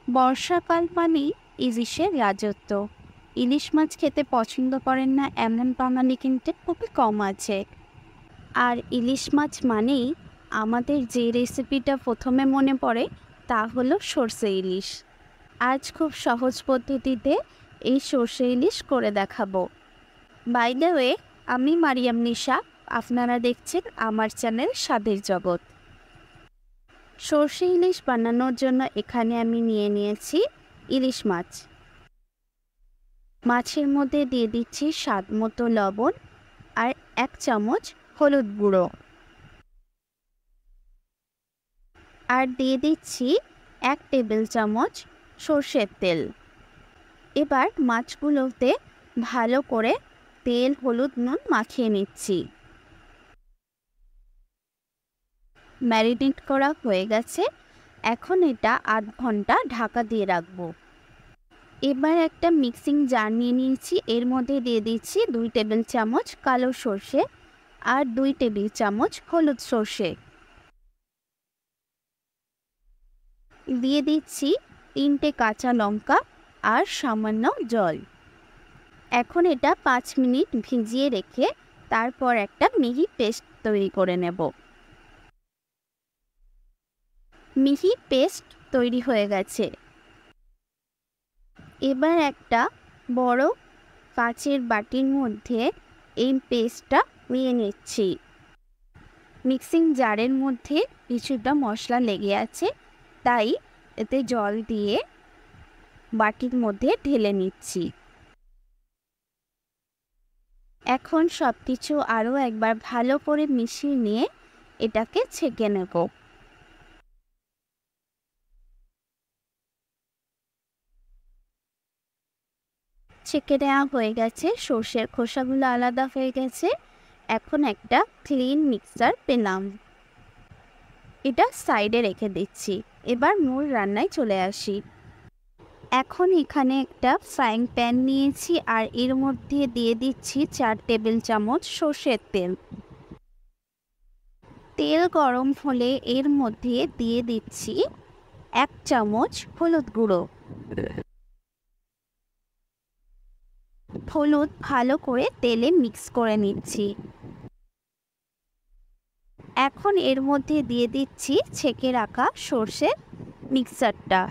বর্ষাকাল মানেই ইলিশের রাজত্ব। ইলিশ মাছ খেতে পছন্দ করেন না এমন বাঙালি কিন্তু খুবই কম আছে। আর ইলিশ মাছ মানেই আমাদের যে রেসিপিটা প্রথমে মনে পড়ে তা হলো সর্ষে ইলিশ। আজ খুব সহজ পদ্ধতিতে এই সর্ষে ইলিশ করে দেখাবো। বাই দ্য ওয়ে, আমি মারিয়াম নিশা, আপনারা দেখছেন আমার চ্যানেল স্বাদের জগৎ। সর্ষে ইলিশ বানানোর জন্য এখানে আমি নিয়ে নিয়েছি ইলিশ মাছ। মাছের মধ্যে দিয়ে দিচ্ছি স্বাদ মতো লবণ আর 1 চামচ হলুদ গুঁড়ো, আর দিয়ে দিচ্ছি 1 টেবিল চামচ সর্ষের তেল। এবার মাছগুলোতে ভালো করে তেল, হলুদ, নুন মাখিয়ে নিচ্ছি। ম্যারিনেট করা হয়ে গেছে, এখন এটা 8 ঘন্টা ঢাকা দিয়ে রাখবো। এবার একটা মিক্সিং জার নিয়ে নিয়েছি, এর মধ্যে দিয়ে দিচ্ছি 2 টেবিল চামচ কালো সর্ষে আর 2 টেবিল চামচ হলুদ সর্ষে। দিয়ে দিচ্ছি 3টে কাঁচা লঙ্কা আর সামান্য জল। এখন এটা 5 মিনিট ভিজিয়ে রেখে তারপর একটা মিহি পেস্ট তৈরি করে নেব। মিহি পেস্ট তৈরি হয়ে গেছে। এবার একটা বড় কাচের বাটির মধ্যে এই পেস্টটা নিয়ে নিচ্ছি। মিক্সিং জারের মধ্যে কিছুটা মশলা লেগে আছে, তাই এতে জল দিয়ে বাটির মধ্যে ঢেলে নিচ্ছি। এখন সব কিছু আরও একবার ভালো করে মিশিয়ে নিয়ে এটাকে ছেঁকে নেব। ছেঁকে নেওয়া হয়ে গেছে, সর্ষের খোসাগুলো আলাদা হয়ে গেছে। এখন একটা ক্লিন মিক্সার পেলাম, এটা সাইডে রেখে দিচ্ছি। এবার মূল রান্নায় চলে আসি। এখন এখানে একটা ফ্রাইং প্যান নিয়েছি আর এর মধ্যে দিয়ে দিচ্ছি 4 টেবিল চামচ সর্ষের তেল। তেল গরম হলে এর মধ্যে দিয়ে দিচ্ছি 1 চামচ হলুদ গুঁড়ো। হলুদ ভালো করে তেলে মিক্স করে নিচ্ছি। এখন এর মধ্যে দিয়ে দিচ্ছি ছেঁকে রাখা সর্ষের মিক্সারটা।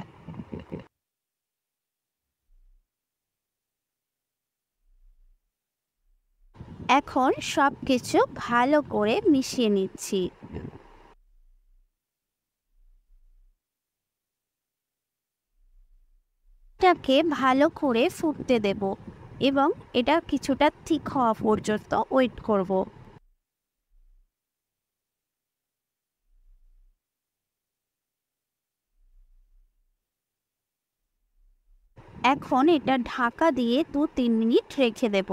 এখন সব কিছু ভালো করে মিশিয়ে নিচ্ছি। এটাকে ভালো করে ফুটতে দেব এবং এটা কিছুটা ঠিক হওয়া পর্যন্ত ওয়েট করব। এখন এটা ঢাকা দিয়ে 2-3 মিনিট রেখে দেব।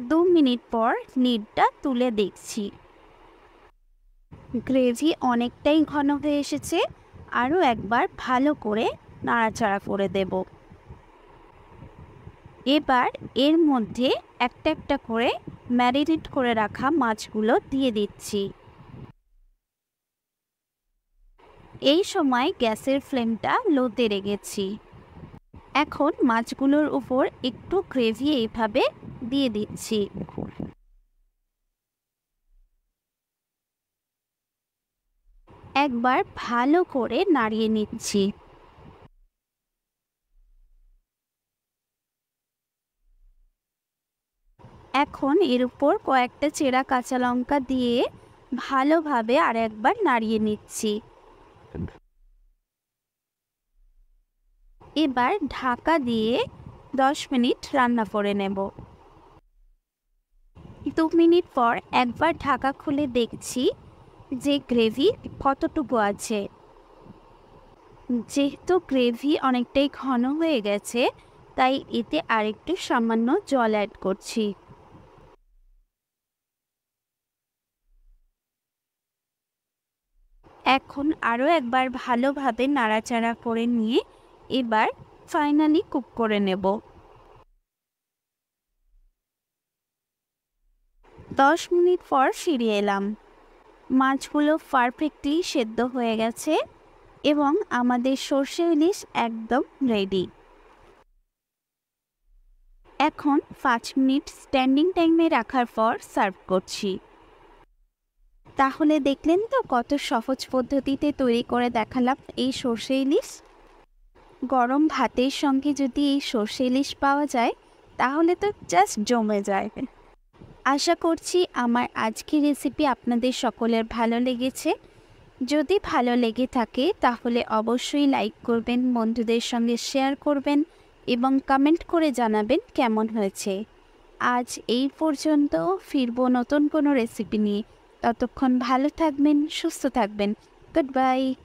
2 মিনিট পর লিডটা তুলে দেখছি, গ্রেভি অনেকটাই ঘন হয়ে এসেছে। আরও একবার ভালো করে নাড়াচাড়া করে দেব। এবার এর মধ্যে একটা একটা করে ম্যারিনেট করে রাখা মাছগুলো দিয়ে দিচ্ছি। এই সময় গ্যাসের ফ্লেমটা লোতে রেখেছি। এখন মাছগুলোর উপর একটু গ্রেভি এইভাবে দিয়ে দিচ্ছি। একবার ভালো করে নাড়িয়ে নিচ্ছি। এখন এর উপর কয়েকটা চেরা কাঁচা লঙ্কা দিয়ে ভালোভাবে আর একবার নাড়িয়ে নিচ্ছি। এবার ঢাকা দিয়ে 10 মিনিট রান্না করে নেব। 2 মিনিট পর একবার ঢাকা খুলে দেখছি যে গ্রেভি কতটুকু আছে। যেহেতু গ্রেভি অনেকটাই ঘন হয়ে গেছে, তাই এতে আরেকটু সামান্য জল অ্যাড করছি। এখন আরও একবার ভালোভাবে নাড়াচাড়া করে নিয়ে এবার ফাইনালি কুক করে নেব। 10 মিনিট পর ফিরে এলাম। মাছগুলো পারফেক্টলি সেদ্ধ হয়ে গেছে। এবং আমাদের সর্ষে ইলিশ একদম রেডি। এখন 5 মিনিট স্ট্যান্ডিং টাইমে রাখার পর সার্ভ করছি। তাহলে দেখলেন তো কত সহজ পদ্ধতিতে তৈরি করে দেখালাম এই সর্ষে ইলিশ। গরম ভাতের সঙ্গে যদি এই সর্ষে ইলিশ পাওয়া যায় তাহলে তো জাস্ট জমে যায়। আশা করছি আমার আজকের রেসিপি আপনাদের সকলের ভালো লেগেছে। যদি ভালো লেগে থাকে তাহলে অবশ্যই লাইক করবেন, বন্ধুদের সঙ্গে শেয়ার করবেন এবং কমেন্ট করে জানাবেন কেমন হয়েছে। আজ এই পর্যন্ত, ফিরবো নতুন কোনো রেসিপি নিয়ে। ততক্ষণ ভালো থাকবেন, সুস্থ থাকবেন। Good bye.